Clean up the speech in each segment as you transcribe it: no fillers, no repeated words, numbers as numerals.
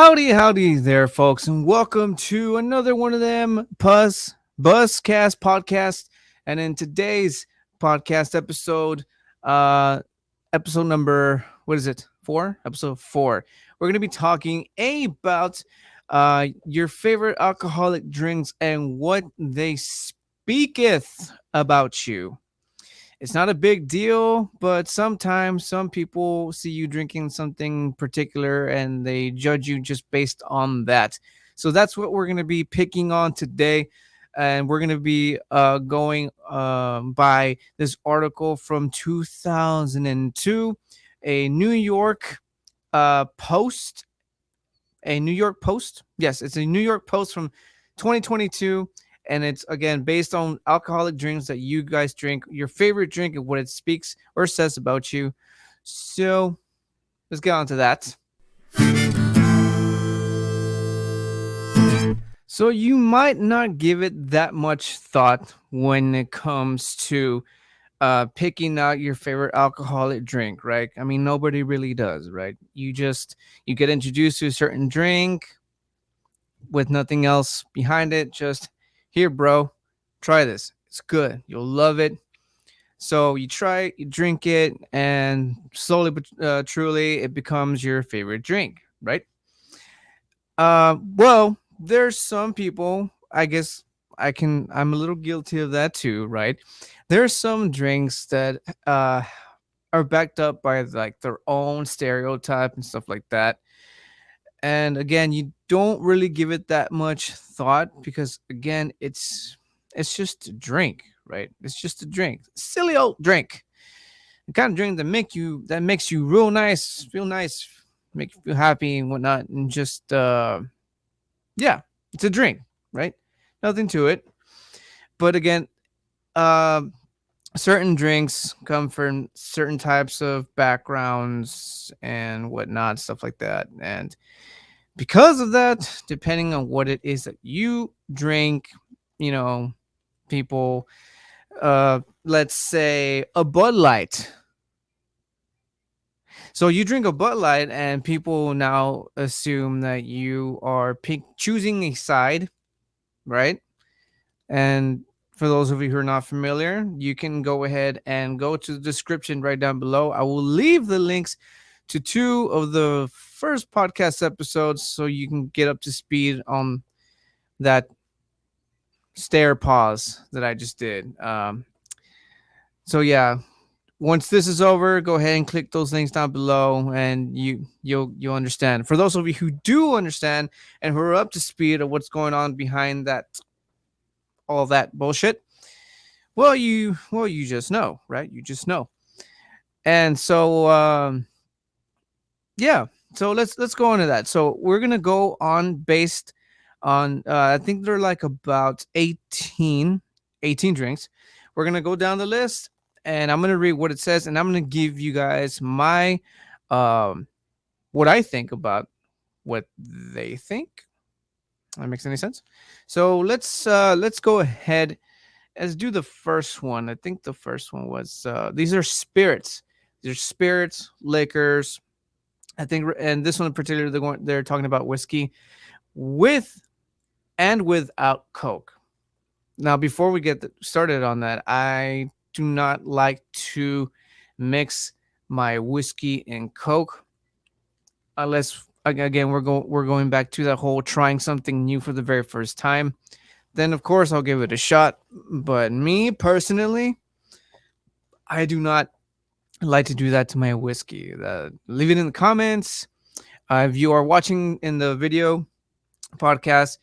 Howdy there, folks, and welcome to another one of them Buzzcast podcast. And in today's podcast episode, uh, episode number what is it? 4? Episode 4. We're gonna be talking about your favorite alcoholic drinks and what they speaketh about you. It's not a big deal, but sometimes some people see you drinking something particular and they judge you just based on that. So that's what we're going to be picking on today. And we're going to be going by this article from 2002, a New York Post. A New York Post. Yes, it's a New York Post from 2022, and it's again based on alcoholic drinks that you guys drink, your favorite drink, and what it speaks or says about you. So let's get on to that. So you might not give it that much thought when it comes to picking out your favorite alcoholic drink, right? I mean, nobody really does, right? You get introduced to a certain drink with nothing else behind it. Just here, bro, try this. It's good. You'll love it. So you try, you drink it, and slowly but truly, it becomes your favorite drink, right? Well, there's some people. I guess I'm a little guilty of that too, right? There are some drinks that are backed up by like their own stereotype and stuff like that. And again, you don't really give it that much thought because again, it's just a drink, right? It's just a drink, silly old drink, the kind of drink that makes you real nice, feel nice, make you feel happy and whatnot, and just yeah, it's a drink, right? Nothing to it. But again, uh, certain drinks come from certain types of backgrounds and whatnot, stuff like that, and because of that, depending on what it is that you drink, you know, people, let's say a Bud Light. So you drink a Bud Light, and people now assume that you are choosing a side, right? And for those of you who are not familiar, you can go ahead and go to the description right down below. I will leave the links to 2 of the first podcast episodes so you can get up to speed on that stare pause that I just did. So yeah, once this is over, go ahead and click those links down below, and you'll understand. For those of you who do understand and who are up to speed of what's going on behind that, all that bullshit, well, you just know, right? You just know. And so yeah, so let's go into that. So we're gonna go on based on I think they're like about 18 drinks. We're gonna go down the list, and I'm gonna read what it says, and I'm gonna give you guys my what I think about what they think. That makes any sense? So let's go ahead. Let's do the first one. I think the first one was these are spirits. These are spirits, liquors. I think, and this one in particular, they're talking about whiskey with and without Coke. Now, before we get started on that, I do not like to mix my whiskey and Coke unless, again, we're going back to that whole trying something new for the very first time. Then, of course, I'll give it a shot. But me personally, I do not like to do that to my whiskey. Leave it in the comments. If you are watching in the video podcast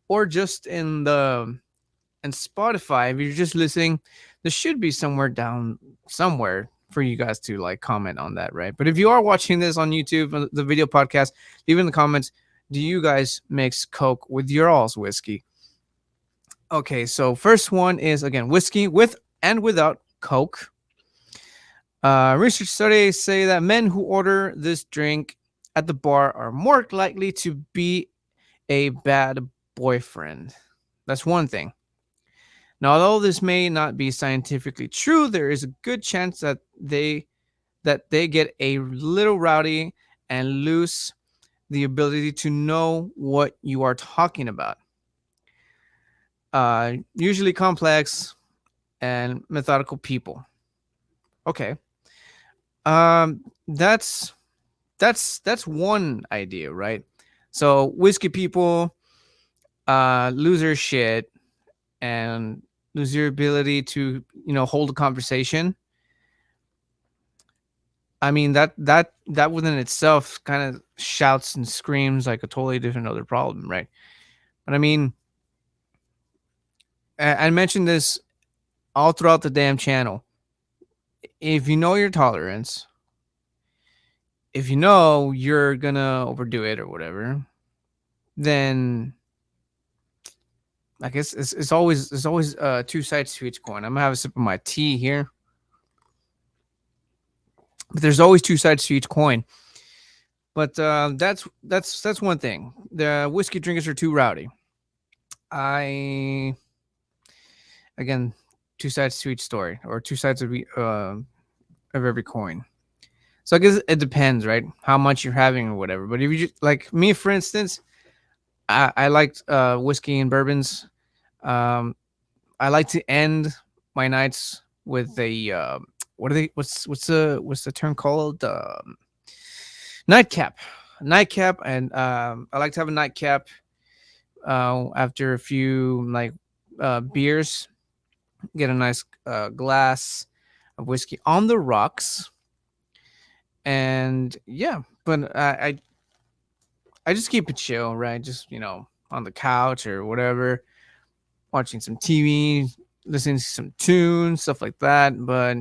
or just in Spotify, if you're just listening, there should be somewhere for you guys to like comment on that, right? But if you are watching this on YouTube, the video podcast, leave in the comments, do you guys mix Coke with your all's whiskey? Okay, so first one is again whiskey with and without Coke. Research studies say that men who order this drink at the bar are more likely to be a bad boyfriend. That's one thing. Now, although this may not be scientifically true, there is a good chance that they get a little rowdy and loose the ability to know what you are talking about. Usually complex and methodical people. Okay. That's one idea, right? So whiskey people lose their shit and lose your ability to hold a conversation. I mean that within itself kind of shouts and screams like a totally different other problem, right? But I mean, I mentioned this all throughout the damn channel. If you know your tolerance, if you know you're gonna overdo it or whatever, then I guess it's always two sides to each coin. I'm gonna have a sip of my tea here, but there's always two sides to each coin. But that's one thing. The whiskey drinkers are too rowdy. I again, two sides to each story, or two sides of every coin. So I guess it depends, right? How much you're having or whatever. But if you just, like me, for instance, I liked whiskey and bourbons. Um, I like to end my nights with a what are they? What's the term called? Nightcap, nightcap, and I like to have a nightcap after a few like beers. Get a nice glass of whiskey on the rocks, and yeah. But I just keep it chill, right? Just on the couch or whatever, watching some TV, listening to some tunes, stuff like that. But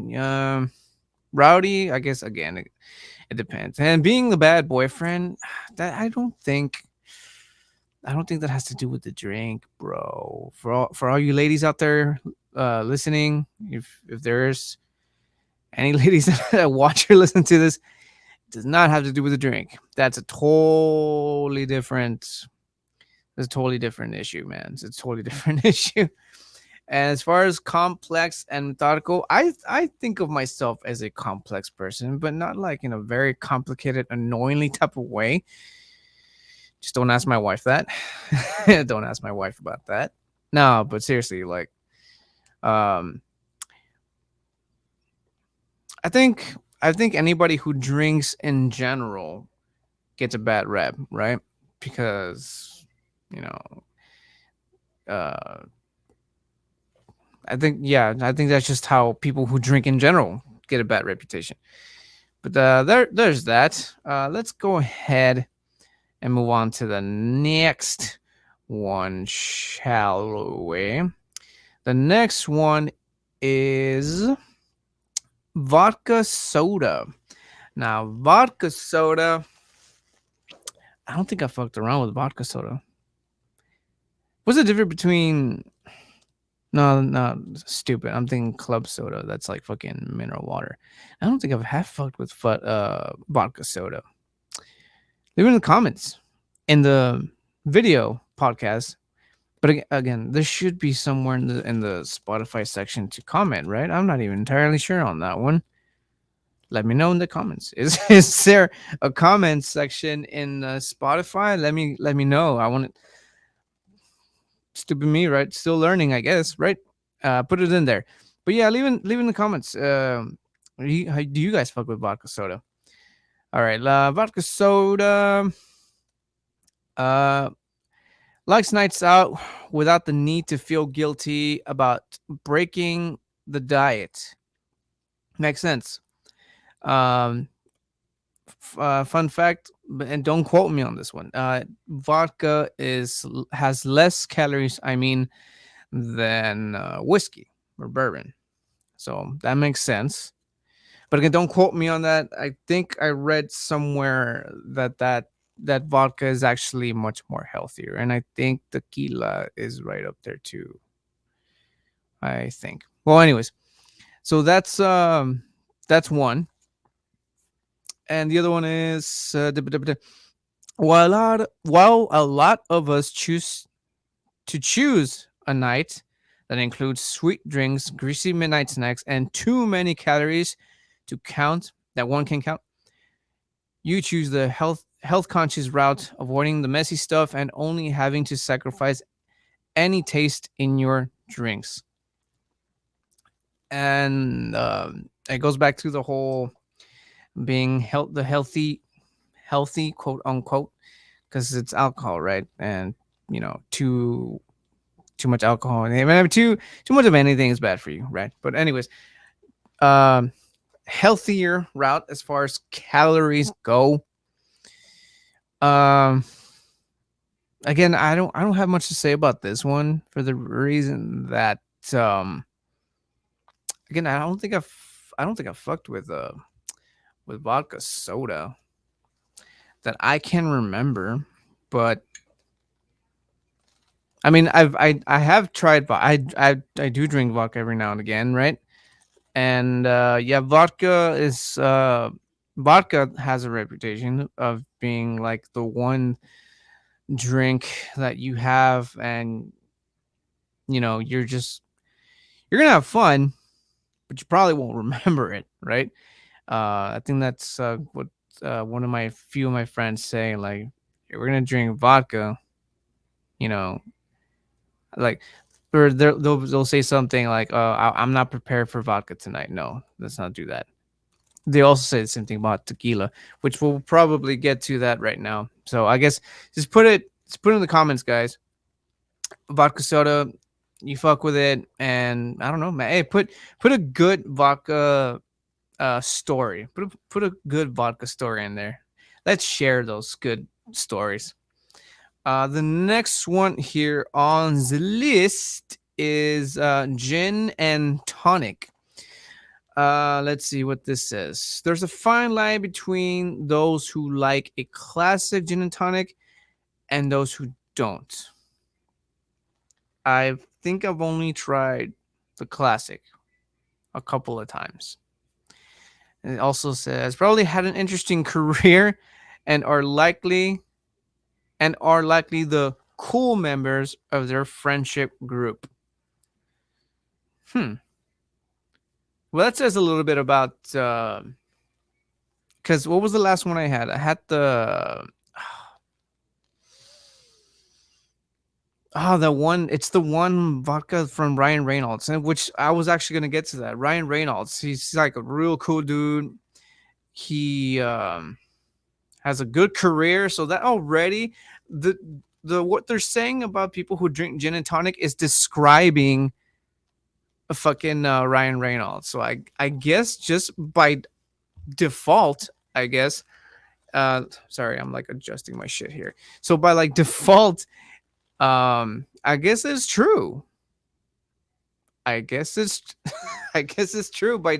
rowdy, I guess again, it depends. And being the bad boyfriend, that I don't think that has to do with the drink, bro. For all you ladies out there listening, if there's any ladies that watch or listen to this, it does not have to do with the drink. That's a totally different. It's a totally different issue, man. It's a totally different issue. And as far as complex and methodical, I think of myself as a complex person, but not like in a very complicated, annoyingly type of way. Just don't ask my wife that. Don't ask my wife about that. No, but seriously, like, um, I think I think anybody who drinks in general gets a bad rep, right? Because you know, uh, I think that's just how people who drink in general get a bad reputation. But there's that. Let's go ahead and move on to the next one, shall we? The next one is vodka soda. Now, vodka soda, I don't think I fucked around with vodka soda. What's the difference between. No, no, stupid. I'm thinking club soda. That's like fucking mineral water. I don't think I've half fucked with vodka soda. Leave it in the comments in the video podcast. But again, there should be somewhere in the Spotify section to comment, right? I'm not even entirely sure on that one. Let me know in the comments. Is there a comment section in Spotify? Let me know. I want it. Stupid me, right? Still learning, I guess, right? Put it in there. But yeah, leave in the comments. How do you guys fuck with vodka soda? All right, vodka soda. Uh, likes nights out without the need to feel guilty about breaking the diet. Makes sense. Um, fun fact, and don't quote me on this one. Vodka has less calories. I mean, than whiskey or bourbon. So that makes sense. But again, don't quote me on that. I think I read somewhere that vodka is actually much more healthier, and I think tequila is right up there too. I think. Well, anyways, so that's one, and the other one is while a lot of us choose a night that includes sweet drinks, greasy midnight snacks, and too many calories to count that one can count. You choose the health conscious route, avoiding the messy stuff and only having to sacrifice any taste in your drinks. And it goes back to the whole being healthy quote unquote, because it's alcohol, right? And too much alcohol, and I mean, too much of anything is bad for you, right? But anyways, um, healthier route as far as calories go. Um, Again, I don't have much to say about this one for the reason that um, again, I don't think I fucked with vodka soda that I can remember, but I mean, I have tried. I do drink vodka every now and again, right? And yeah, vodka has a reputation of being like the one drink that you have, and you're gonna have fun, but you probably won't remember it, right? I think that's what one of my few of my friends say, like, "Hey, we're gonna drink vodka," you know, like, or they'll say something like, I'm not prepared for vodka tonight." No, let's not do that. They also say the same thing about tequila, which we'll probably get to that right now. So I guess just put it in the comments, guys. Vodka soda, you fuck with it, and I don't know, man. Hey, put a good vodka story. Put a good vodka story in there. Let's share those good stories. The next one here on the list is gin and tonic. Let's see what this says. There's a fine line between those who like a classic gin and tonic and those who don't. I think I've only tried the classic a couple of times. And it also says probably had an interesting career and are likely the cool members of their friendship group. Hmm. Well, that says a little bit about because what was the last one I had? I had the the one. It's the one vodka from Ryan Reynolds, and which I was actually gonna get to that. Ryan Reynolds, he's like a real cool dude. He has a good career, so that already the what they're saying about people who drink gin and tonic is describing a fucking Ryan Reynolds. So I guess just by default, I guess. Sorry, I'm like adjusting my shit here. So by like default, I guess it's true. I guess it's I guess it's true by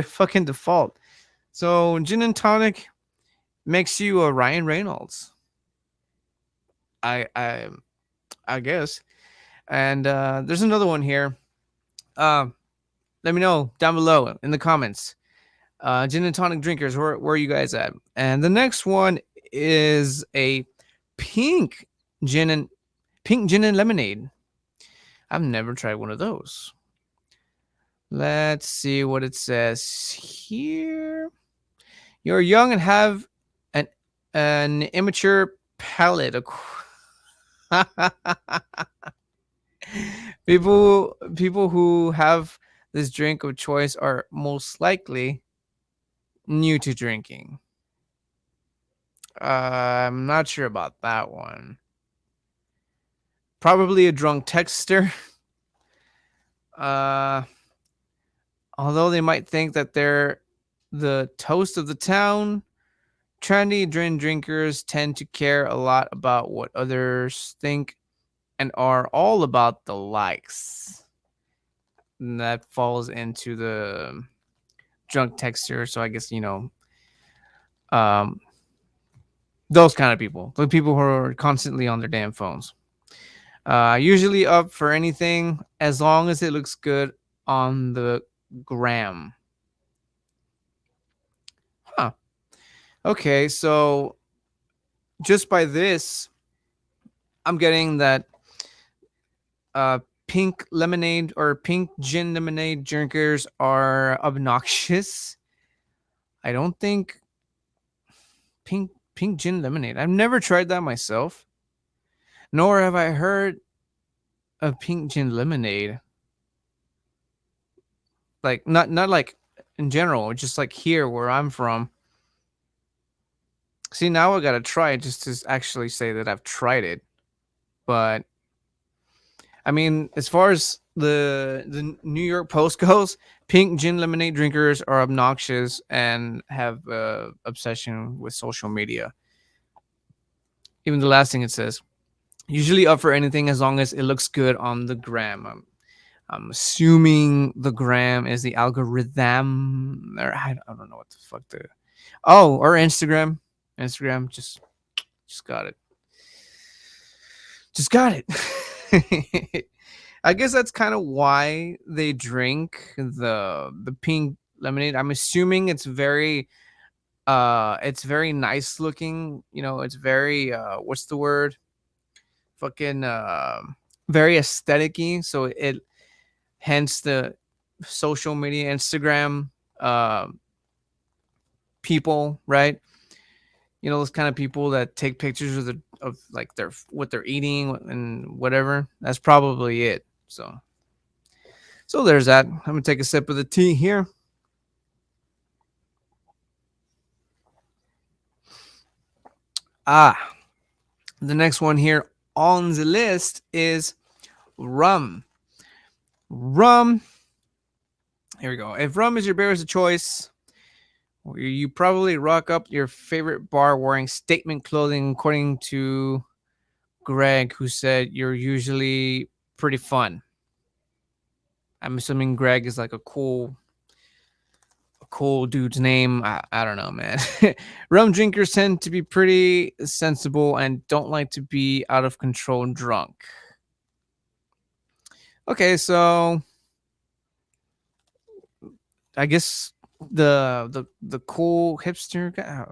fucking default. So gin and tonic makes you a Ryan Reynolds. I I I guess. And there's another one here. Um, Let me know down below in the comments. Gin and tonic drinkers, where are you guys at? And the next one is a pink gin and pink gin and lemonade. I've never tried one of those. Let's see what it says here. You're young and have an immature palate. People who have this drink of choice are most likely new to drinking. I'm not sure about that one. Probably a drunk texter. Uh, Although they might think that they're the toast of the town, trendy drinkers tend to care a lot about what others think and are all about the likes. And that falls into the drunk texter. So I guess, um, those kind of people, the people who are constantly on their damn phones. Usually up for anything as long as it looks good on the gram. Huh. Okay, so just by this, I'm getting that uh, pink lemonade or pink gin lemonade drinkers are obnoxious. I don't think pink Pink gin lemonade. I've never tried that myself, nor have I heard of pink gin lemonade. Like not like in general, just like here where I'm from. See, now I gotta try it just to actually say that I've tried it. But I mean, as far as the New York Post goes, pink gin lemonade drinkers are obnoxious and have obsession with social media. Even the last thing it says, usually up for anything as long as it looks good on the gram. I'm assuming the gram is the algorithm, or I don't know what the fuck the. Oh, or Instagram. Instagram just got it. Just got it. I guess that's kind of why they drink the pink lemonade. I'm assuming it's very nice looking. You know, it's very what's the word? Fucking very aesthetic-y. So it hence the social media Instagram uh people, right? You know, those kind of people that take pictures of like their what they're eating and whatever. That's probably it. So there's that. I'm gonna take a sip of the tea here. Ah, the next one here on the list is rum. Rum. Here we go. If rum is your beverage of choice, you probably rock up your favorite bar wearing statement clothing, according to Greg, who said you're usually pretty fun. I'm assuming Greg is like a cool dude's name. I don't know, man. Rum drinkers tend to be pretty sensible and don't like to be out of control drunk. Okay, so I guess the cool hipster guy,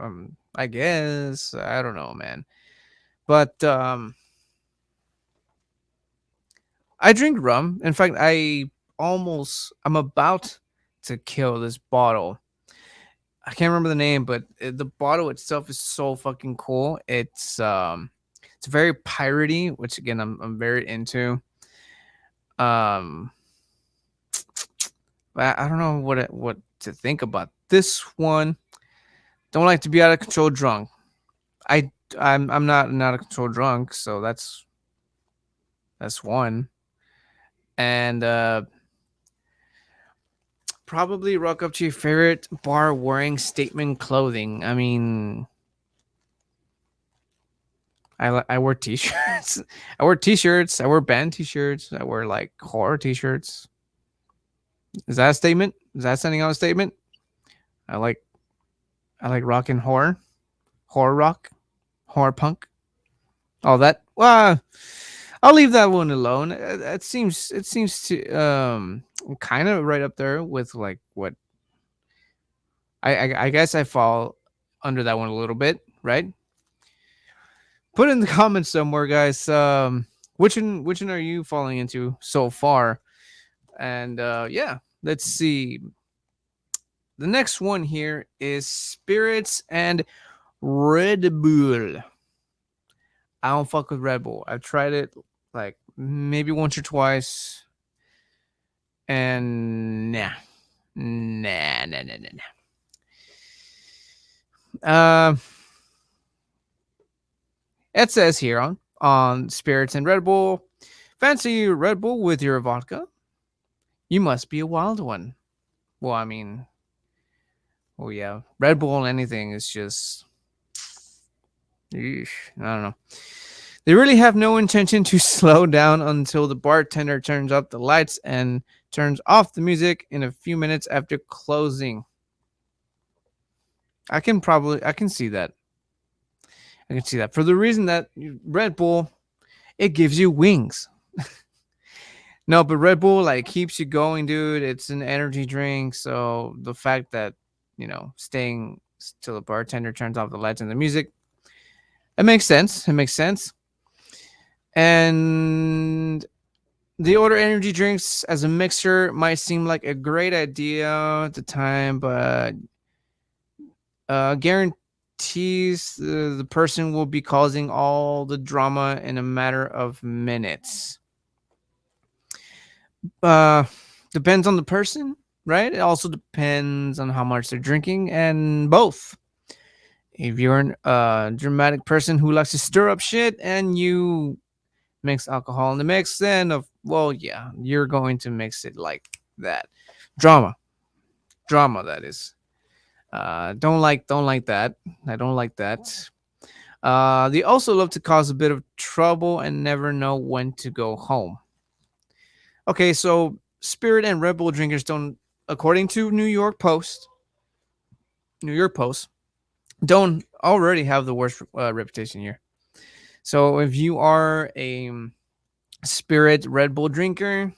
I guess I don't know, man. But I drink rum. In fact, I'm about to kill this bottle. I can't remember the name, but the bottle itself is so fucking cool. It's very piratey, which again I'm very into. Um, I don't know what to think about this one. Don't like to be out of control drunk. I'm not out of control drunk, so that's one. And probably rock up to your favorite bar wearing statement clothing. I mean, I wear t-shirts. I wear t-shirts. I wear band t-shirts. I wear like horror t-shirts. Is that a statement? Is that sending out a statement? I like I like rock and horror rock, horror punk. All that. Well, I'll leave that one alone. It seems to kind of right up there with like what I guess I fall under that one a little bit, right? Put in the comments somewhere, guys. Which one are you falling into so far? And yeah, let's see. The next one here is spirits and Red Bull. I don't fuck with Red Bull. I've tried it like maybe once or twice, and nah. It says here on spirits and Red Bull, fancy Red Bull with your vodka? You must be a wild one. Well, I mean, oh yeah, Red Bull and anything is just, eesh, I don't know. They really have no intention to slow down until the bartender turns up the lights and turns off the music in a few minutes after closing. I can see that. I can see that for the reason that Red Bull, it gives you wings. No, but Red Bull like keeps you going, dude. It's an energy drink, so the fact that staying till the bartender turns off the lights and the music, it makes sense. It makes sense. And the order energy drinks as a mixer might seem like a great idea at the time, but guarantee tease, the person will be causing all the drama in a matter of minutes. Uh, Depends on the person, right? It also depends on how much they're drinking, and both. If you're a dramatic person who likes to stir up shit and you mix alcohol in the mix, then well, yeah, you're going to mix it like that. Drama, drama. That is. Don't like that. I don't like that. They also love to cause a bit of trouble and never know when to go home. Okay, so Spirit and Red Bull drinkers don't, according to New York Post, don't already have the worst reputation here. So if you are a Spirit Red Bull drinker,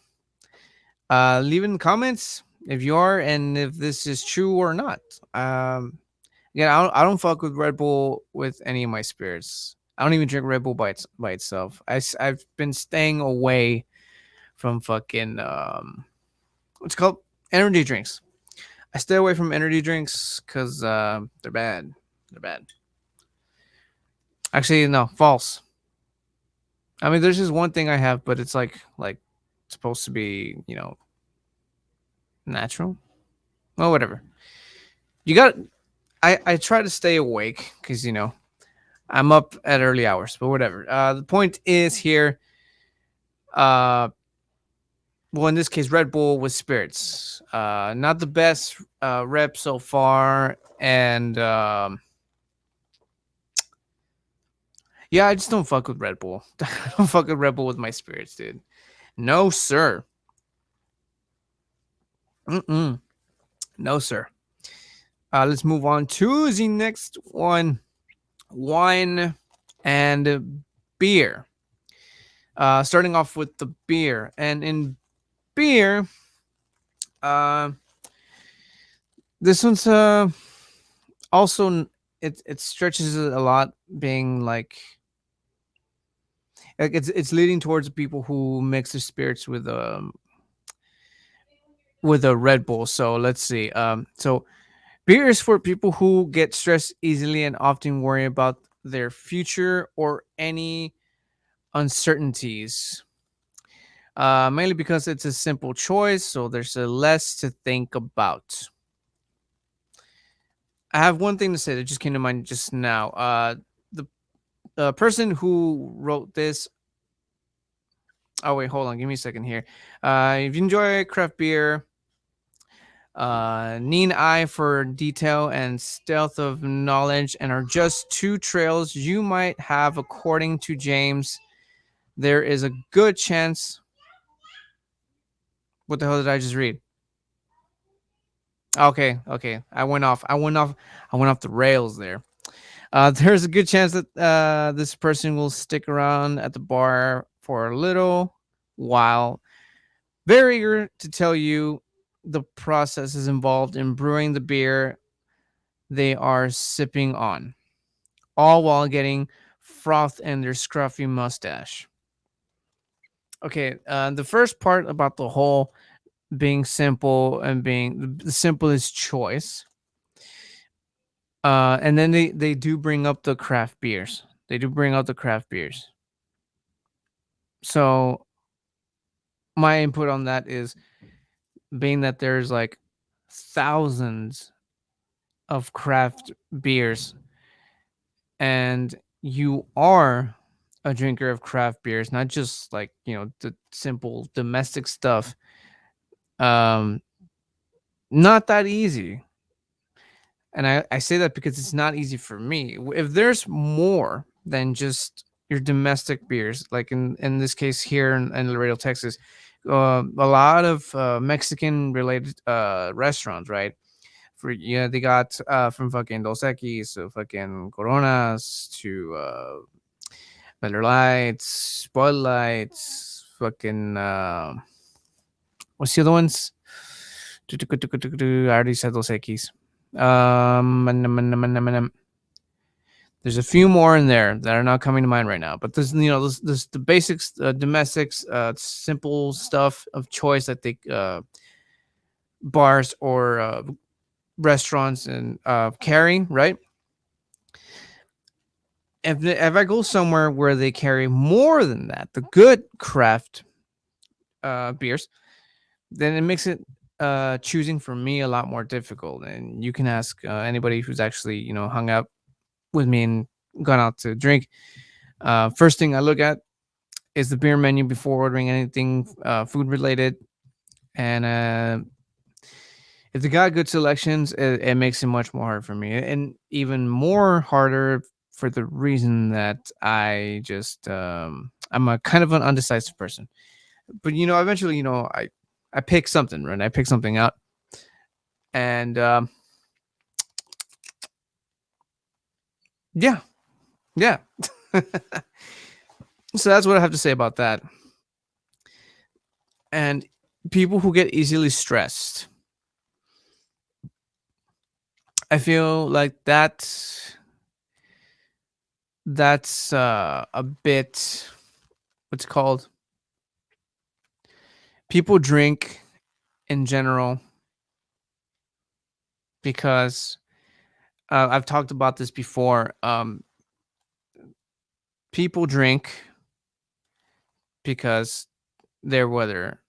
leave in the comments if you are and if this is true or not. Again, I don't fuck with Red Bull with any of my spirits. I don't even drink Red Bull by itself. I've been staying away from fucking what's it called, energy drinks. I stay away from energy drinks because they're bad. They're bad. Actually, no, false. I mean, there's just one thing I have, but it's like supposed to be, natural. Well, whatever. You got. I try to stay awake because I'm up at early hours, but whatever. The point is here. Well, in this case, Red Bull with spirits. Not the best rep so far, and yeah, I just don't fuck with Red Bull. I don't fuck with Red Bull with my spirits, dude. No, sir. Mm-mm. No, sir. Let's move on to the next one: wine and beer. Starting off with the beer, and in beer, uh, this one's also it stretches it a lot, being like it's leading towards people who mix their spirits with a Red Bull. So let's see. So beer is for people who get stressed easily and often worry about their future or any uncertainties. Mainly because it's a simple choice, so there's a less to think about. I have one thing to say that just came to mind just now. The person who wrote this. Oh wait, hold on. Give me a second here. If you enjoy craft beer, keen eye for detail and stealth of knowledge, and are just two trails you might have, according to James, there is a good chance. What the hell did I just read? Okay. I went off the rails there. There's a good chance that this person will stick around at the bar for a little while. Very eager to tell you the processes involved in brewing the beer they are sipping on, all while getting froth in their scruffy mustache. Okay, the first part about the whole being simple and being the simplest choice. And then they do bring up the craft beers. They do bring up the craft beers. So my input on that is, being that there's like thousands of craft beers, and you are a drinker of craft beers, not just like, the simple domestic stuff. Um, Not that easy. And I say that because it's not easy for me. If there's more than just your domestic beers, like in this case here in Laredo, Texas, a lot of Mexican related restaurants, right? They got from fucking Dos Equis to fucking Coronas to Miller Lights, Bud Lights, fucking what's the other ones? I already said Dos Equis. There's a few more in there that are not coming to mind right now, but this the basics, domestics, simple stuff of choice that they bars or restaurants and carry, right? If I go somewhere where they carry more than that, the good craft beers, then it makes it choosing for me a lot more difficult. And you can ask anybody who's actually hung out with me and gone out to drink. First thing I look at is the beer menu before ordering anything food related, and if they got good selections, it makes it much more hard for me, and even more harder for the reason that I'm a kind of an undecisive person. But eventually, I pick something, right? I pick something out, and yeah, yeah. So that's what I have to say about that. And people who get easily stressed, I feel like that's a bit what's it called. People drink in general because I've talked about this before. People drink because they're whether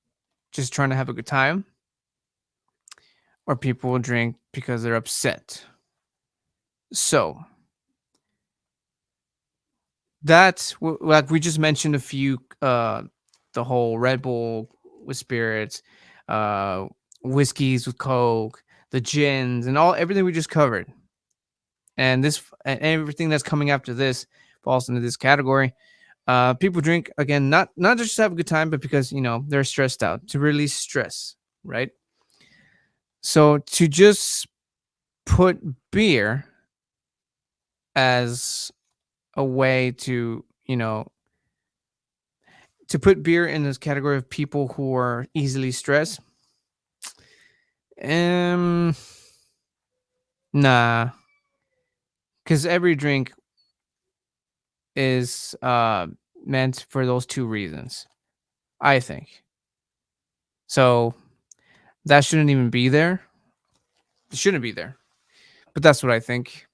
just trying to have a good time, or people will drink because they're upset. So like we just mentioned a few, the whole Red Bull with spirits, uh, whiskeys with Coke, the gins, and everything we just covered, and everything that's coming after this falls into this category. People drink again, not just to have a good time, but because they're stressed out to release stress, right? So to just put beer as a way to put beer in this category of people who are easily stressed, um, nah, because every drink is meant for those two reasons, I think. So that shouldn't even be there. It shouldn't be there, but that's what I think.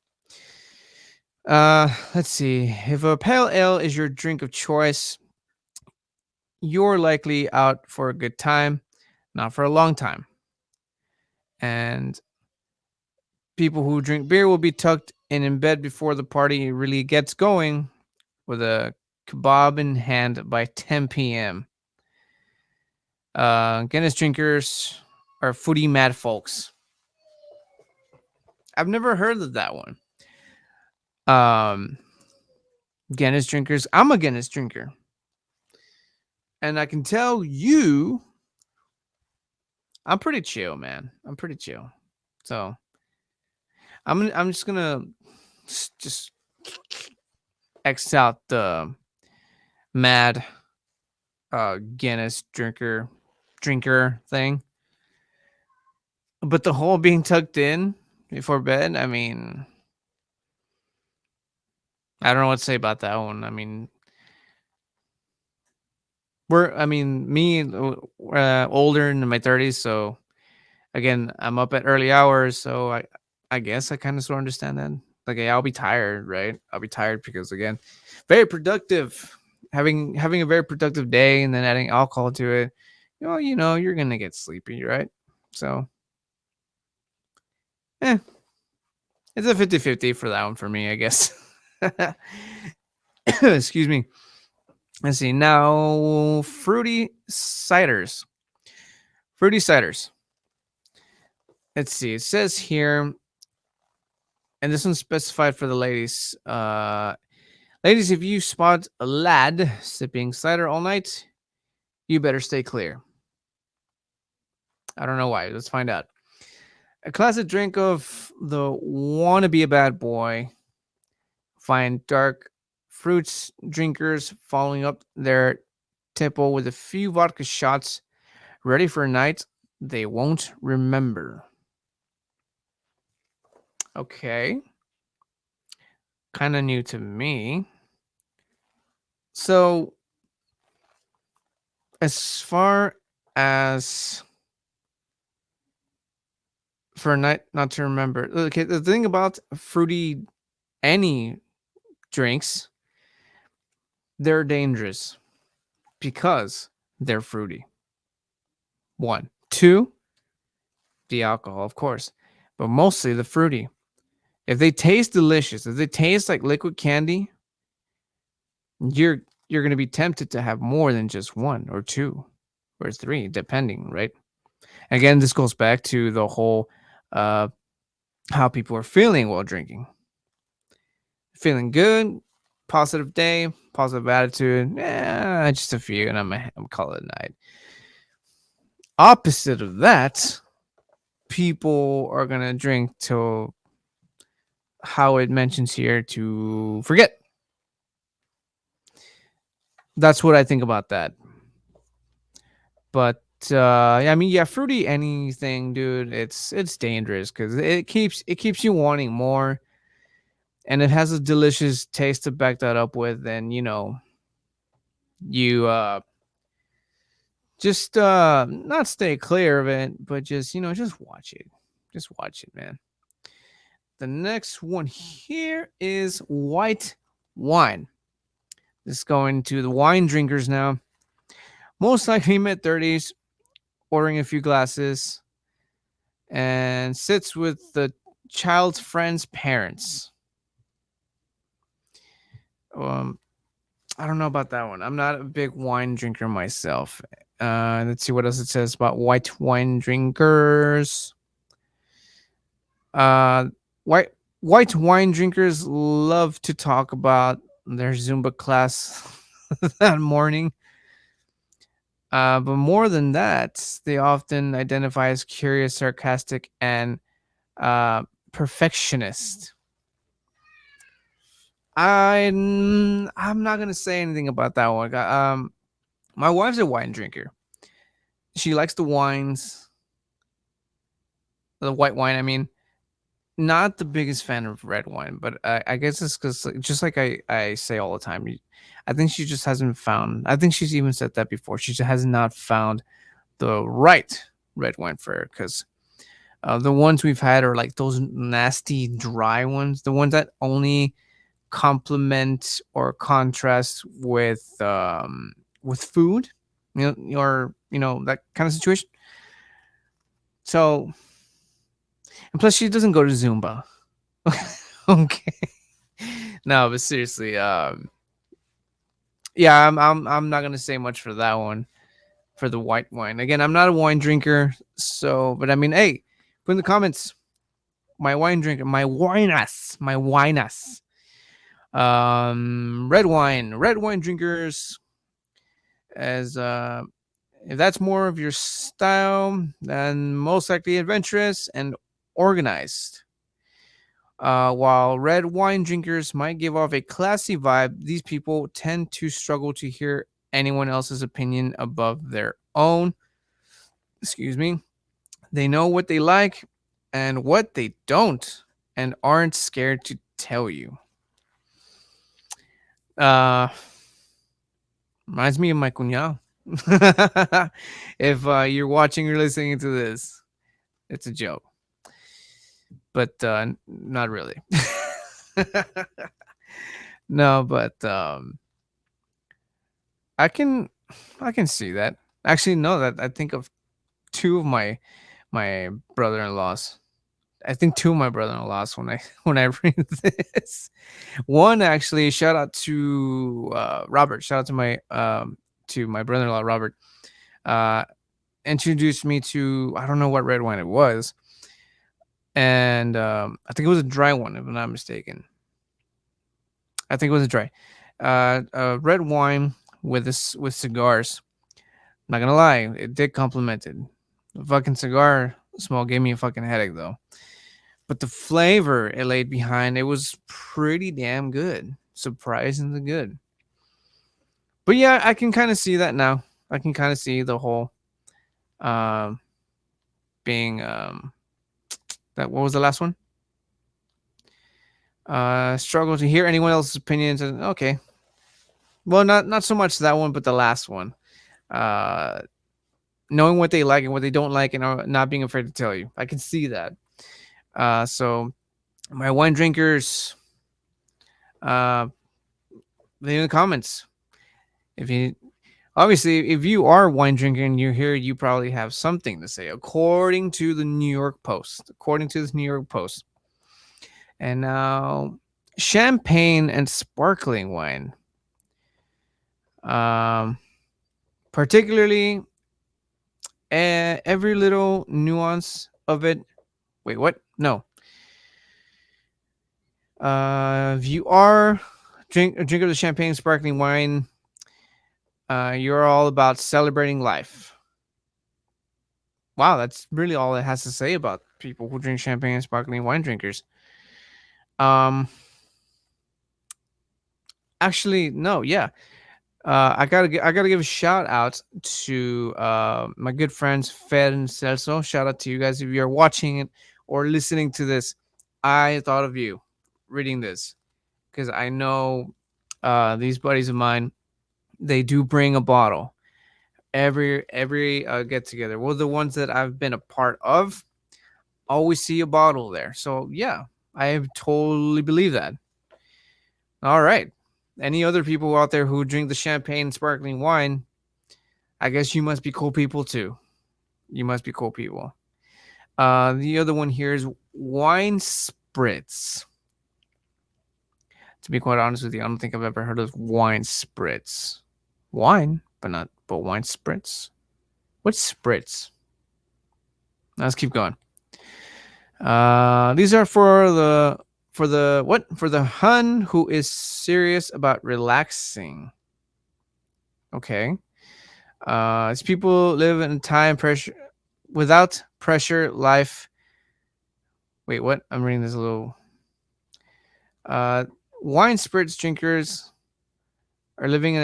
Let's see. If a pale ale is your drink of choice, you're likely out for a good time, not for a long time. And people who drink beer will be tucked in bed before the party really gets going, with a kebab in hand by 10 p.m. Guinness drinkers are foodie mad folks. I've never heard of that one. Um, Guinness drinkers. I'm a Guinness drinker, and I can tell you, I'm pretty chill, man. I'm pretty chill. So I'm just gonna just X out the mad Guinness drinker thing. But the whole being tucked in before bed, I mean, I don't know what to say about that one. I mean, me, older in my 30s, so again, I'm up at early hours, so I guess I kind of sort of understand that. Like, yeah, I'll be tired, right? I'll be tired because again, very productive, having a very productive day, and then adding alcohol to it. You're gonna get sleepy, right? So, eh, it's a 50-50 for that one for me, I guess. Excuse me. Let's see. Now, fruity ciders. Fruity ciders. Let's see. It says here, and this one's specified for the ladies. Ladies, if you spot a lad sipping cider all night, you better stay clear. I don't know why. Let's find out. A classic drink of the wanna be a bad boy. Find dark fruits drinkers following up their tipple with a few vodka shots, ready for a night they won't remember. Okay. Kind of new to me. So, as far as for a night not to remember, okay, the thing about fruity, any drinks, they're dangerous because they're fruity. One. Two, the alcohol, of course, but mostly the fruity. If they taste delicious, if they taste like liquid candy, you're going to be tempted to have more than just one or two or three, depending, right? Again, this goes back to the whole uh, how people are feeling while drinking. Feeling good, positive day, positive attitude, just a few, and I'm call it a night. Opposite of that, people are gonna drink till how it mentions here to forget. That's what I think about that. But I mean, yeah, fruity anything, dude. It's dangerous because it keeps you wanting more, and it has a delicious taste to back that up with. And you just not stay clear of it, but just watch it. Just watch it, man. The next one here is white wine. This is going to the wine drinkers now. Most likely mid 30s, ordering a few glasses, and sits with the child's friend's parents. Um, I don't know about that one. I'm not a big wine drinker myself. Let's see what else it says about white wine drinkers. Uh, white wine drinkers love to talk about their Zumba class that morning. But more than that, they often identify as curious, sarcastic, and perfectionist. I'm not gonna say anything about that one. My wife's a wine drinker. She likes the wines, the white wine. I mean, not the biggest fan of red wine, but I guess it's because just like I say all the time, I think she just hasn't found. I think she's even said that before. She just has not found the right red wine for her because the ones we've had are like those nasty dry ones, the ones that only complement or contrast with food, or that kind of situation. So, and plus she doesn't go to Zumba. Okay. No, but seriously, yeah, I'm not gonna say much for that one, for the white wine. Again, I'm not a wine drinker, so but I mean, hey, put in the comments my wine drinker, my wineass. Red wine drinkers, as if that's more of your style, then most likely adventurous and organized. While red wine drinkers might give off a classy vibe, these people tend to struggle to hear anyone else's opinion above their own. Excuse me. They know what they like and what they don't, and aren't scared to tell you. Uh, Reminds me of my cuñado. If you're watching or listening to this, it's a joke, but not really. No, but I can I can see that. Actually, no, that I think of two of my brother-in-laws. I think two of my brother-in-laws when I when I read this. One actually, shout out to Robert. Shout out to my brother-in-law Robert. Uh, Introduced me to, I don't know what red wine it was, and I think it was a dry one if I'm not mistaken. I think it was a dry, red wine with this with cigars. Not gonna lie, it did complement it. The fucking cigar smoke gave me a fucking headache though. But the flavor it laid behind it was pretty damn good, surprisingly good. But yeah, I can kind of see that now. I can kind of see the whole um, being that. What was the last one? Struggle to hear anyone else's opinions. And okay, well, not so much that one, but the last one. Uh, Knowing what they like and what they don't like, and not being afraid to tell you. I can see that. So my wine drinkers, leave in the comments. If you obviously, if you are a wine drinker and you're here, you probably have something to say, according to the New York Post. According to this New York Post, and now champagne and sparkling wine, um, particularly every little nuance of it. Wait, what? No. If you are a drinker of the champagne, sparkling wine, you're all about celebrating life. Wow, that's really all it has to say about people who drink champagne and sparkling wine drinkers. Um, actually, no, yeah. I gotta give a shout out to my good friends Fed and Celso. Shout out to you guys if you're watching it or listening to this. I thought of you reading this because I know these buddies of mine. They do bring a bottle every get together. Well, the ones that I've been a part of always see a bottle there. So yeah, I totally believe that. All right. Any other people out there who drink the champagne and sparkling wine? I guess you must be cool people too. You must be cool people. The other one here is wine spritz. To be quite honest with you, I don't think I've ever heard of wine spritz. Wine, but wine spritz. What's spritz? Let's keep going. These are for the Hun who is serious about relaxing. Okay. As people live in time pressure without pressure life. Wait, what? I'm reading this a little. Uh, Wine spirits drinkers are living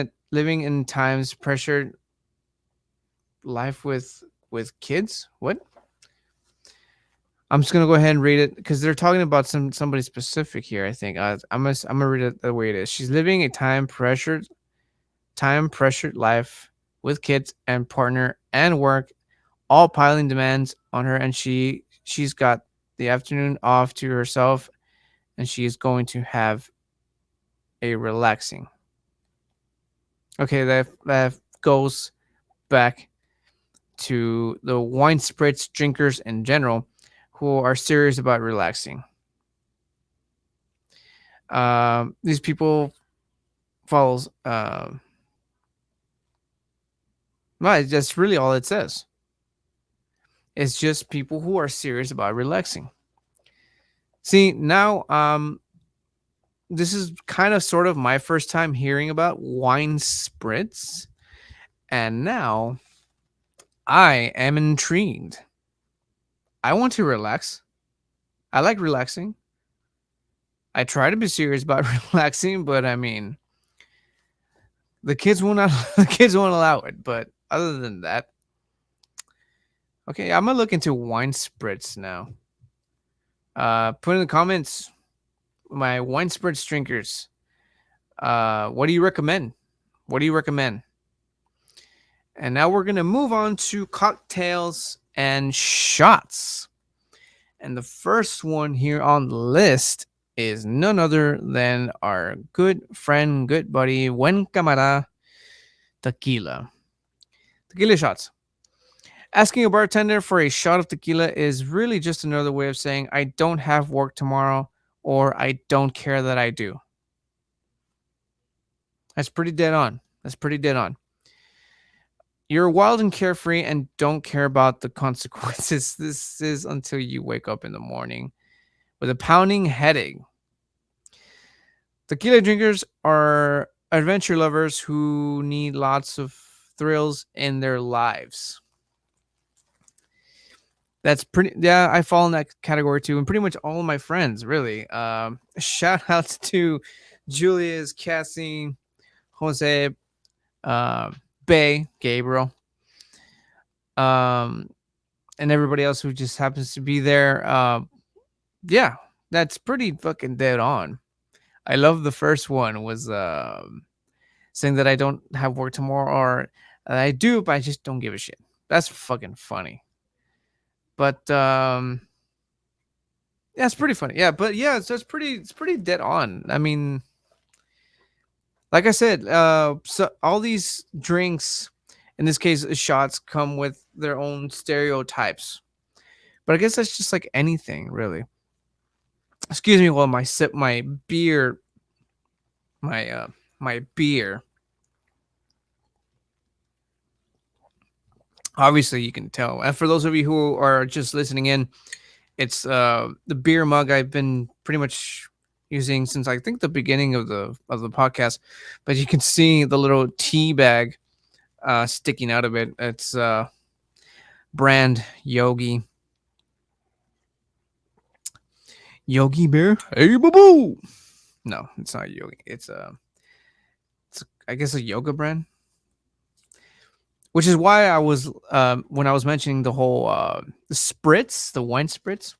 in times pressured life with kids. What? I'm just gonna go ahead and read it because they're talking about somebody specific here. I think I'm gonna read it the way it is. She's living a time pressured life with kids and partner and work, all piling demands on her, and she's got the afternoon off to herself, and she is going to have a relaxing. Okay, that goes back to the wine spritz drinkers in general who are serious about relaxing. These people follows. Well, that's really all it says. It's just people who are serious about relaxing. See now, this is kind of sort of my first time hearing about wine spritz, and now I am intrigued. I want to relax. I like relaxing. I try to be serious about relaxing, but I mean, the kids won't not, the kids won't allow it. But other than that, okay, I'm gonna look into wine spritz now. Put in the comments my wine spritz drinkers. What do you recommend? What do you recommend? And now we're gonna move on to cocktails and shots. And the first one here on the list is none other than our good friend, good buddy, buen camara, tequila. Tequila shots. Asking a bartender for a shot of tequila is really just another way of saying I don't have work tomorrow or I don't care that I do. That's pretty dead on. That's pretty dead on. You're wild and carefree and don't care about the consequences. This is until you wake up in the morning with a pounding headache. Tequila drinkers are adventure lovers who need lots of thrills in their lives. That's pretty. Yeah, I fall in that category too, and pretty much all of my friends, really. Shout outs to Julius, Cassie, Jose, uh, Bay, Gabriel, um, and everybody else who just happens to be there. Yeah, that's pretty fucking dead on. I love the first one was saying that I don't have work tomorrow, or I do, but I just don't give a shit. That's fucking funny. But yeah, it's pretty funny. Yeah, but yeah, it's pretty dead on. I mean, like I said, so all these drinks, in this case, shots, come with their own stereotypes. But I guess that's just like anything, really. Excuse me while my sip my beer, my my beer. Obviously, you can tell. And for those of you who are just listening in, it's the beer mug I've been pretty much using since I think the beginning of the podcast. But you can see the little tea bag sticking out of it. It's brand Yogi Bear. Hey, boo boo. No, it's not Yogi. It's I guess a yoga brand, which is why I was when I was mentioning the whole the spritz, the wine spritz.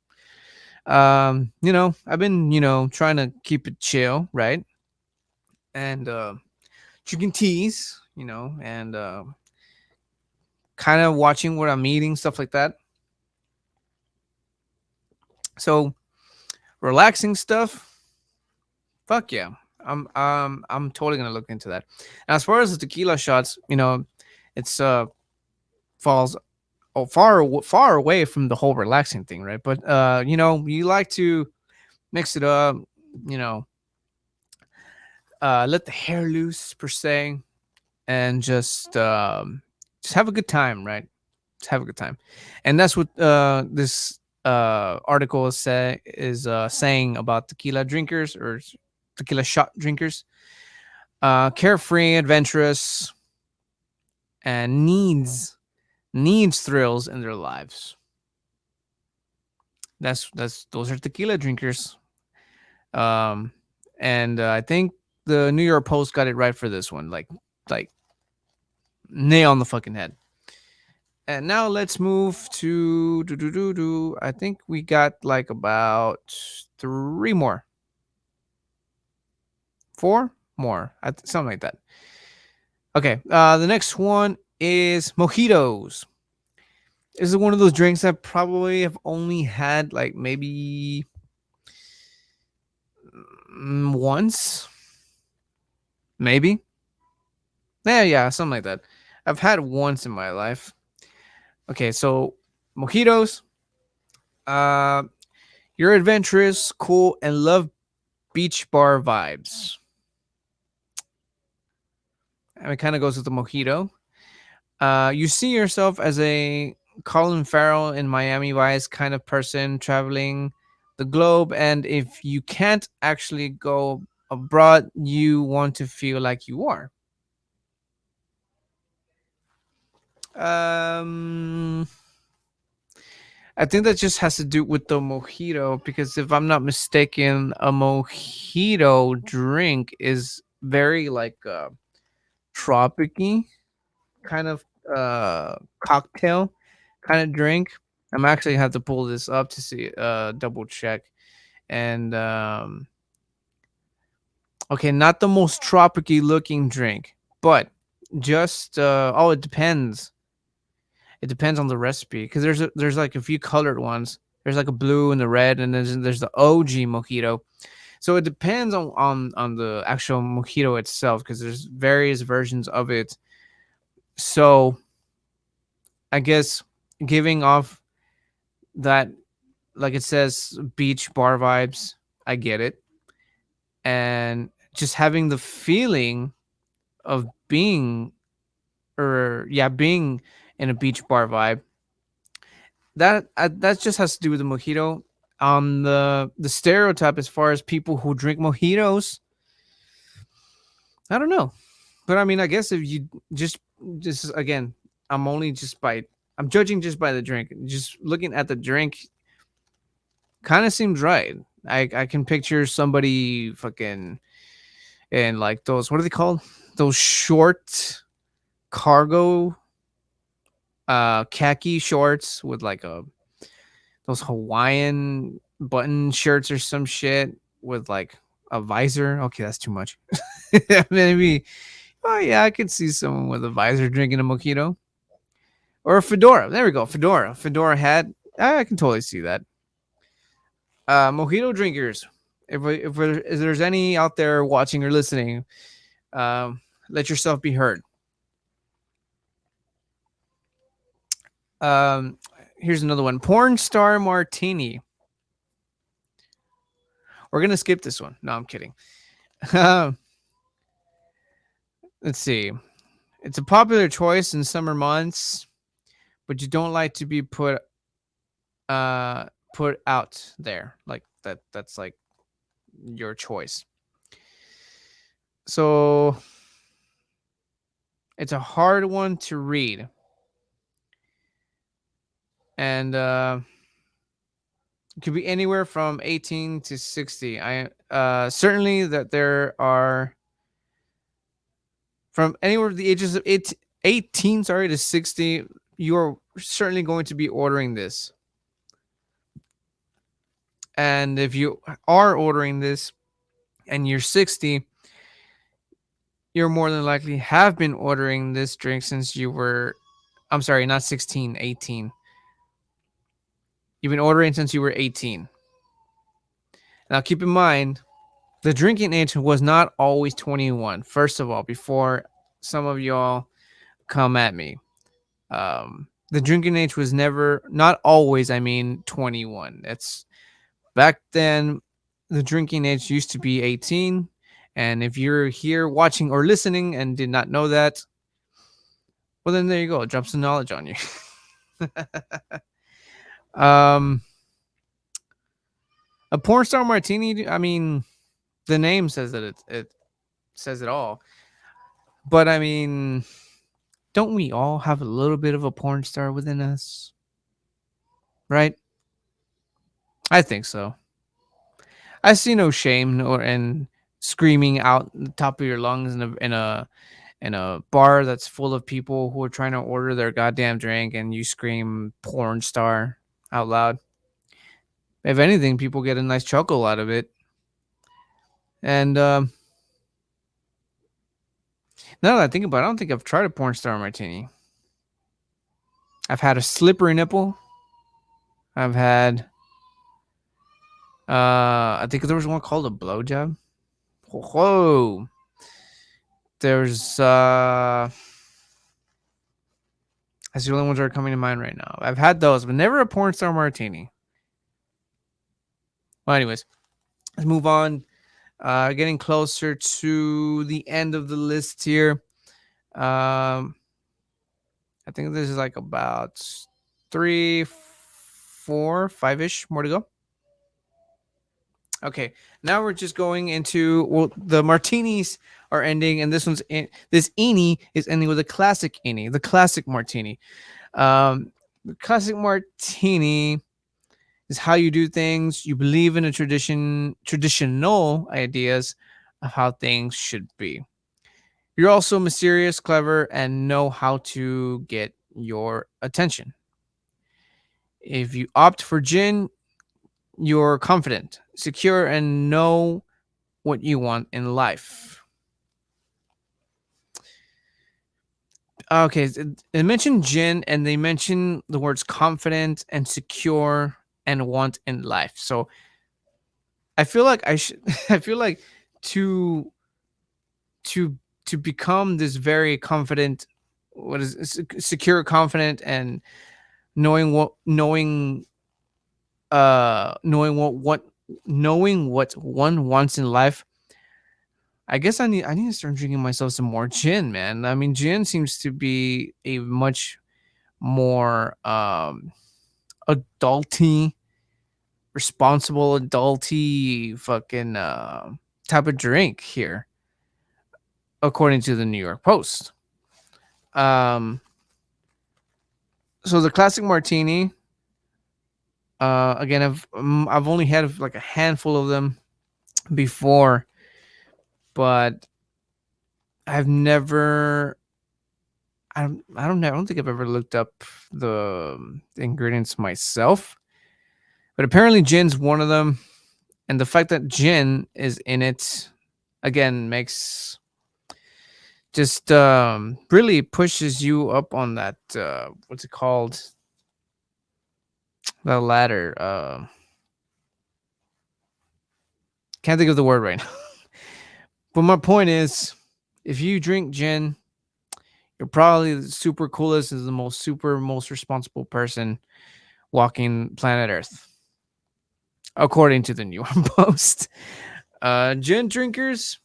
I've been trying to keep it chill, right? And drinking teas, and kind of watching what I'm eating, stuff like that. So relaxing stuff, fuck yeah. I'm totally gonna look into that. And as far as the tequila shots, it's falls far away from the whole relaxing thing, right? But you like to mix it up, you know, let the hair loose per se, and just have a good time, right? Just have a good time, and that's what this article is saying about tequila drinkers or tequila shot drinkers. Carefree, adventurous, and needs thrills in their lives. That's those are tequila drinkers. Um, and I think the New York Post got it right for this one, like nail on the fucking head. And now let's move to I think we got like about three more, four more, something like that. Okay, the next one is mojitos. This is one of those drinks I probably have only had like maybe once, maybe. Yeah, something like that. I've had once in my life. Okay, so mojitos. Uh, you're adventurous, cool, and love beach bar vibes. And it kind of goes with the mojito. You see yourself as a Colin Farrell in Miami Vice kind of person traveling the globe, and if you can't actually go abroad, you want to feel like you are. Um, I think that just has to do with the mojito because if I'm not mistaken, a mojito drink is very like tropicy kind of cocktail kind of drink. I'm actually have to pull this up to see double check. And okay, not the most tropicy looking drink, but just it depends. It depends on the recipe because there's like a few colored ones. There's like a blue and the red, and then there's the OG mojito. So it depends on the actual mojito itself because there's various versions of it. So I guess giving off that, like it says, beach bar vibes, I get it. And just having the feeling of being in a beach bar vibe, that just has to do with the mojito. The stereotype as far as people who drink mojitos, I don't know. But I mean, I guess if you just again, I'm only just by I'm judging just by the drink. Just looking at the drink, kind of seems right. I can picture somebody fucking in like those, what are they called? Those short cargo khaki shorts with like a those Hawaiian button shirts or some shit with like a visor. Okay, that's too much. Maybe. Oh yeah, I could see someone with a visor drinking a mojito or a fedora. There we go, fedora hat. I can totally see that. Mojito drinkers. If there's any out there watching or listening, Let yourself be heard. Um, Here's another one. Porn star martini. We're gonna skip this one. No, I'm kidding. Let's see. It's a popular choice in summer months, but you don't like to be uh put out there like that. That's like your choice. So it's a hard one to read, and it could be anywhere from 18 to 60. I certainly that there are from anywhere the ages of 18, sorry, to 60. You're certainly going to be ordering this, and if you are ordering this and you're 60, you're more than likely have been ordering this drink since you were, I'm sorry, not 16, 18. You've been ordering since you were 18. Now keep in mind, the drinking age was not always 21. First of all, before some of y'all come at me, the drinking age was never, not always, I mean 21. It's back then, the drinking age used to be 18. And if you're here watching or listening and did not know that, well, then there you go. Drop some knowledge on you. um, a porn star martini. I mean, the name says that it says it all. But I mean, don't we all have a little bit of a porn star within us? Right? I think so. I see no shame nor in screaming out the top of your lungs in a bar that's full of people who are trying to order their goddamn drink, and you scream porn star out loud. If anything, people get a nice chuckle out of it. And now that I think about it, I don't think I've tried a porn star martini. I've had a slippery nipple. I've had I think there was one called a blowjob. Whoa. There's that's the only ones that are coming to mind right now. I've had those, but never a porn star martini. Well, anyways, let's move on. Getting closer to the end of the list here. Um, I think this is like about 3, 4, 5-ish more to go. Okay, now we're just going into, well, the martinis are ending, and this ini is ending with a classic ini, the classic martini. The classic martini is how you do things. You believe in a traditional ideas of how things should be. You're also mysterious, clever, and know how to get your attention. If you opt for gin, you're confident, secure, and know what you want in life. Okay, they mentioned gin, and they mentioned the words confident and secure and want in life. So I feel like I should. I feel like to to to become this very confident, what is secure, confident, and knowing knowing what one wants in life. I guess I need to start drinking myself some more gin, man. I mean, gin seems to be a much more adulty, responsible adulty fucking type of drink here, according to the New York Post. Um, so the classic martini. Again, I've only had like a handful of them before, but I've never. I don't think I've ever looked up the ingredients myself, but apparently gin's one of them, and the fact that gin is in it, again, makes just really pushes you up on that what's it called, the ladder. Can't think of the word right now. But my point is, If you drink gin, you're probably the super coolest, is the most responsible person walking planet Earth, according to the New York Post. Gin drinkers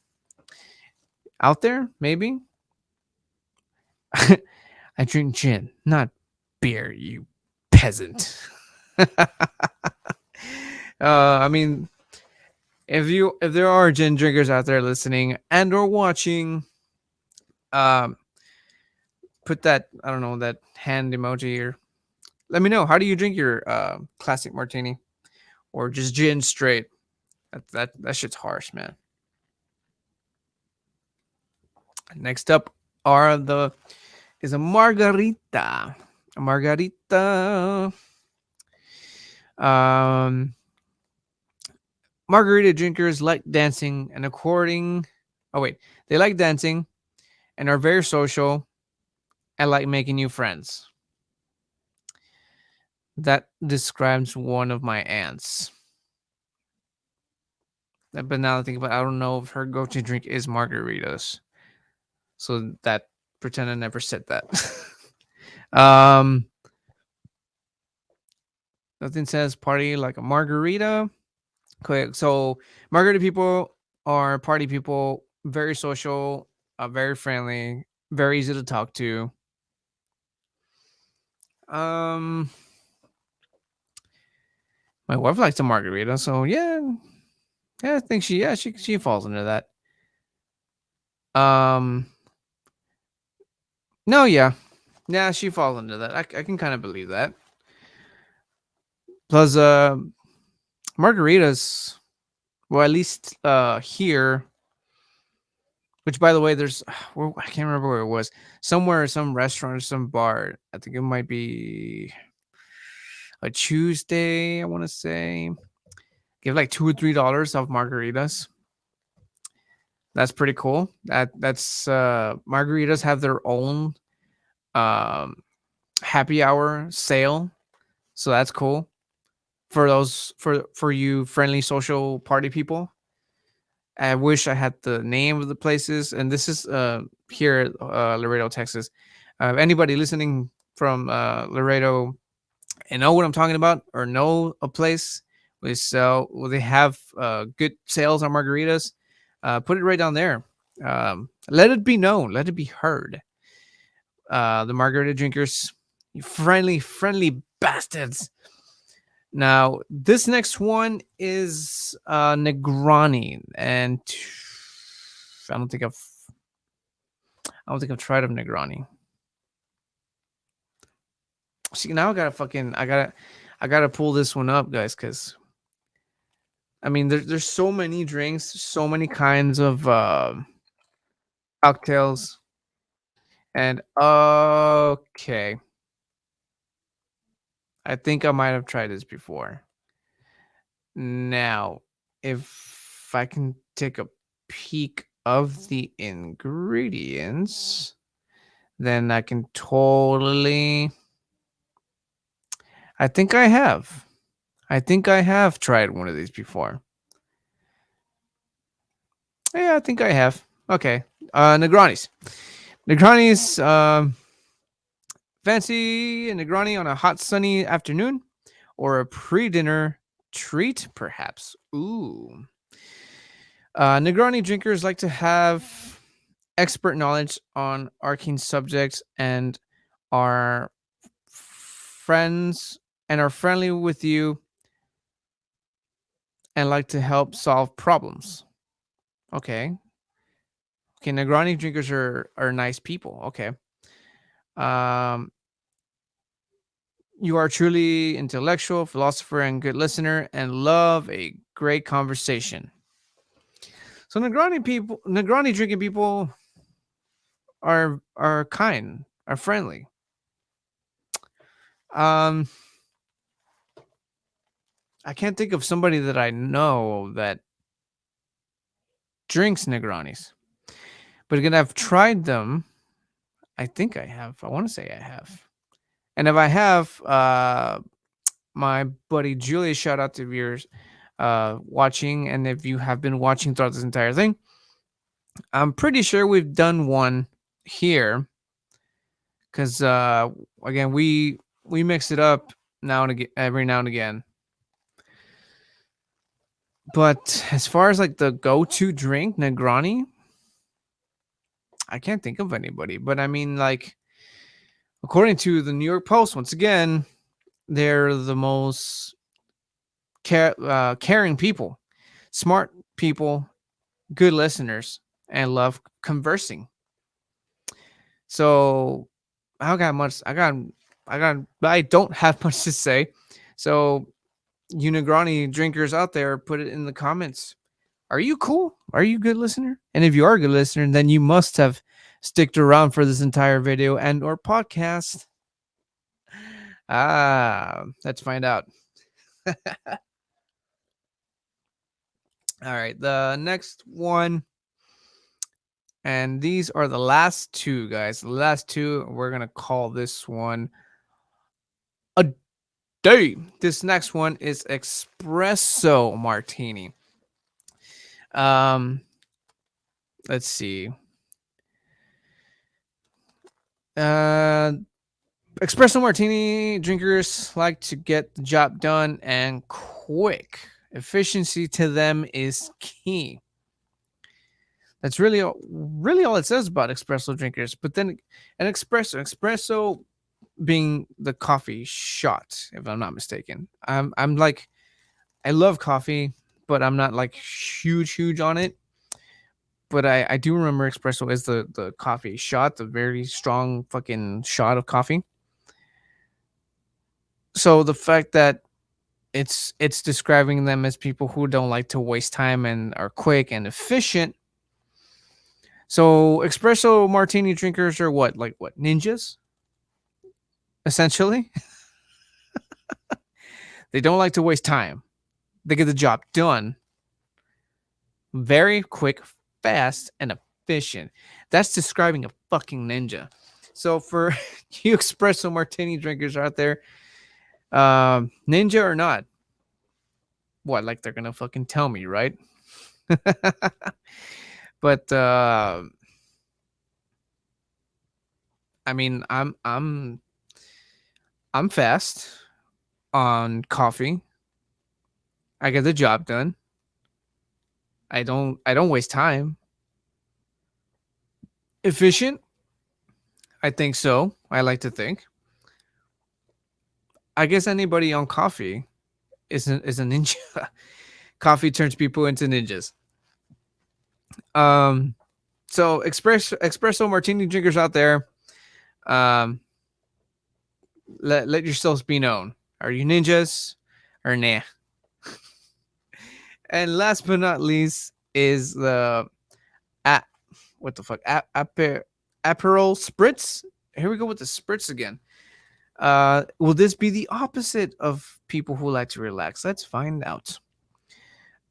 out there, maybe. I drink gin, not beer, you peasant. I mean, if there are gin drinkers out there listening and or watching, um, put that, I don't know, that hand emoji, or let me know, how do you drink your classic martini or just gin straight? That shit's harsh, man. Next up are the is a margarita. A margarita. Um, Margarita drinkers like dancing and according. Oh wait, they like dancing and are very social and like making new friends. That describes one of my aunts. But now I think about it, I don't know if her go-to drink is margaritas. So that pretend I never said that. um, Nothing says party like a margarita. Okay, so margarita people are party people, very social, very friendly, very easy to talk to. Um, my wife likes a margarita, so yeah, I think she falls into that. Um, no, yeah, she falls into that. I can kind of believe that. Plus, margaritas, well, at least here, which by the way, there's I can't remember where it was. Somewhere, some restaurant or some bar. I think it might be a Tuesday, I want to say. Give like $2 or $3 off margaritas. That's pretty cool. That's margaritas have their own um happy hour sale. So that's cool for those for you friendly social party people. I wish I had the name of the places, and this is here at Laredo, Texas. Anybody listening from Laredo and know what I'm talking about, or know a place where they have good sales on margaritas, put it right down there. Let it be known, let it be heard. The margarita drinkers, you friendly bastards. Now, this next one is Negroni, and I don't think I've I don't think I've tried of Negroni. See, now I gotta pull this one up, guys, because I mean there's so many drinks, so many kinds of cocktails, and okay, I think I might have tried this before. Now, if I can take a peek of the ingredients, then I can totally. I think I have. I think I have tried one of these before. Yeah, I think I have. Okay. Negronis. Negronis, fancy Negroni on a hot sunny afternoon or a pre-dinner treat, perhaps. Ooh. Negroni drinkers like to have expert knowledge on arcane subjects and are friends and are friendly with you and like to help solve problems. Okay. Okay, Negroni drinkers are nice people. Okay. Um, you are truly intellectual, philosopher, and good listener, and love a great conversation. So Negroni drinking people are kind, are friendly. Um, I can't think of somebody that I know that drinks Negronis, but again, I've tried them. I think I have. I want to say I have. And if I have, my buddy Julia, shout out to viewers watching. And if you have been watching throughout this entire thing, I'm pretty sure we've done one here because again we mix it up now and again, every now and again. But as far as like the go-to drink, Negroni, I can't think of anybody. But I mean, like according to the New York Post, once again, they're the most caring people, smart people, good listeners, and love conversing. So I got much. I don't have much to say. So you Negroni drinkers out there, put it in the comments. Are you cool? Are you a good listener? And if you are a good listener, then you must have sticked around for this entire video and or podcast. Let's find out. All right, the next one, and these are the last two, guys. The last two, we're gonna call this one a day. This next one is espresso martini. Um, let's see. Uh, Espresso martini drinkers like to get the job done and quick. Efficiency to them is key. That's really all it says about espresso drinkers. But then an espresso being the coffee shot, if I'm not mistaken. I'm like I love coffee, but I'm not like huge on it. But I do remember espresso as the coffee shot, the very strong fucking shot of coffee. So the fact that it's describing them as people who don't like to waste time and are quick and efficient. So espresso martini drinkers are what ninjas essentially. They don't like to waste time. They get the job done very quick, fast, and efficient. That's describing a fucking ninja. So for you espresso martini drinkers out there, ninja or not, what, like they're gonna fucking tell me, right? But I mean, I'm fast on coffee. I get the job done. I don't waste time. Efficient? I think so. I like to think. I guess anybody on coffee is a ninja. Coffee turns people into ninjas. Um so espresso martini drinkers out there, um let yourselves be known. Are you ninjas or nah? And last but not least is the a- what the fuck? Aperol spritz. Here we go with the spritz again. Will this be the opposite of people who like to relax? Let's find out.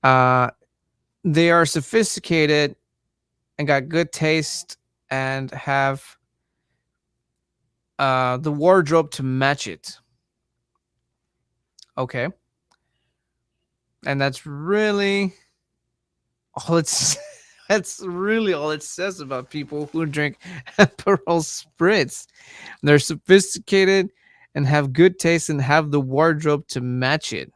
Uh, they are sophisticated and got good taste and have the wardrobe to match it. Okay, and that's really all it's. That's really all it says about people who drink Aperol spritz. They're sophisticated and have good taste and have the wardrobe to match it.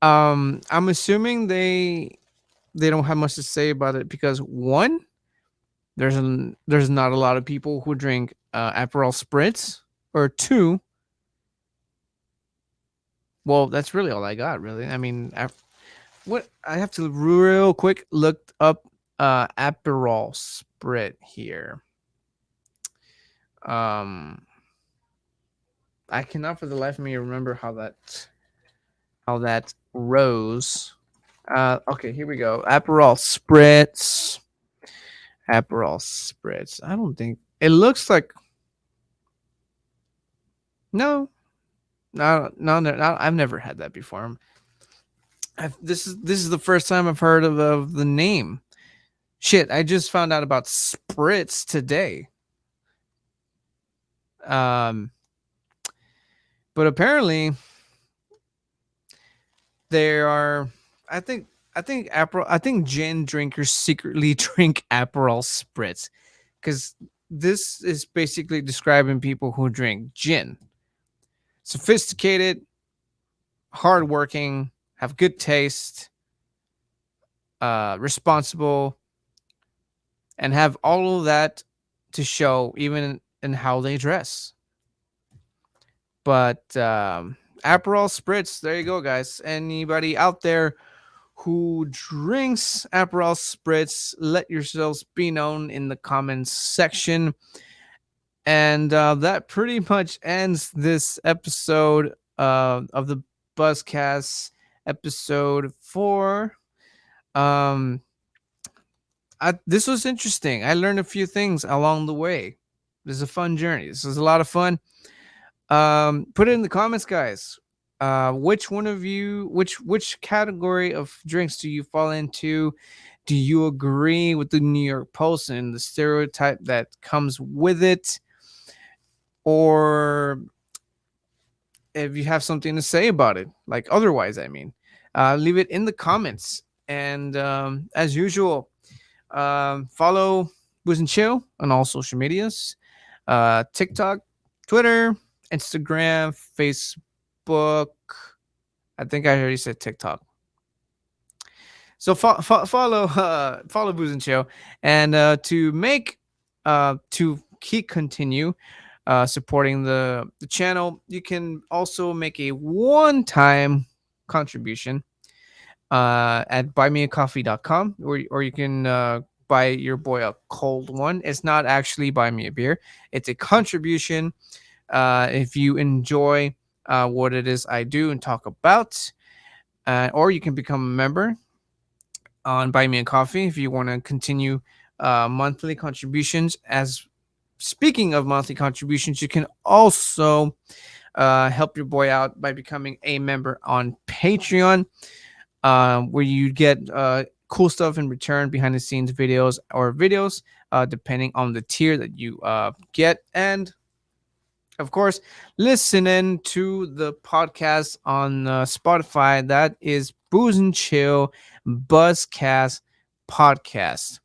I'm assuming they don't have much to say about it because one, there's not a lot of people who drink Aperol spritz, or two, well, that's really all I got. Really, I mean, what I have to real quick look up Aperol sprit here. Um, I cannot for the life of me remember how that rose. Okay, here we go. Aperol spritz. Aperol spritz. I don't think it looks like. No, no. I've never had that before. This is the first time I've heard of the name. Shit, I just found out about spritz today. Um, but apparently there are. I think I think gin drinkers secretly drink Aperol spritz, because this is basically describing people who drink gin. Sophisticated, hardworking, have good taste, responsible, and have all of that to show even in how they dress. But Aperol spritz, there you go, guys. Anybody out there who drinks Aperol spritz, let yourselves be known in the comments section. And that pretty much ends this episode of the Buzzcast, episode 4. Um, this was interesting. I learned a few things along the way. This is a fun journey. This is a lot of fun. Put it in the comments, guys. Which one of you, which category of drinks do you fall into? Do you agree with the New York Post and the stereotype that comes with it? Or if you have something to say about it, like otherwise, I mean, leave it in the comments. And as usual, follow Booze and Chill on all social medias, TikTok, Twitter, Instagram, Facebook. I think I already said TikTok. So follow Booze and Chill, and to keep continue supporting the channel, you can also make a one-time contribution at buymeacoffee.com, or you can buy your boy a cold one. It's not actually buy me a beer. It's a contribution if you enjoy what it is I do and talk about. Or you can become a member on Buy Me a Coffee if you want to continue monthly contributions. As speaking of monthly contributions, you can also help your boy out by becoming a member on Patreon, where you get cool stuff in return, behind the scenes videos, depending on the tier that you get. And of course, listening to the podcast on Spotify. That is Booze and Chill Buzzcast podcast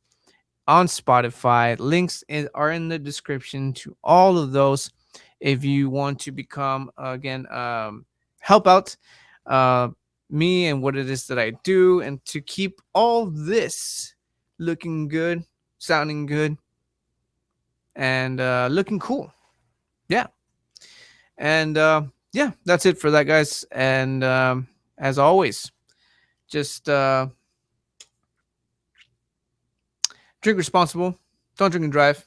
on Spotify. Links are in the description to all of those. If you want to become, again, help out uh, me and what it is that I do, and to keep all this looking good, sounding good, and looking cool. Yeah. And yeah, that's it for that, guys. And as always, just drink responsible, don't drink and drive.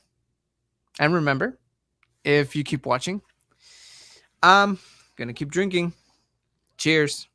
And remember, if you keep watching, I'm going to keep drinking. Cheers.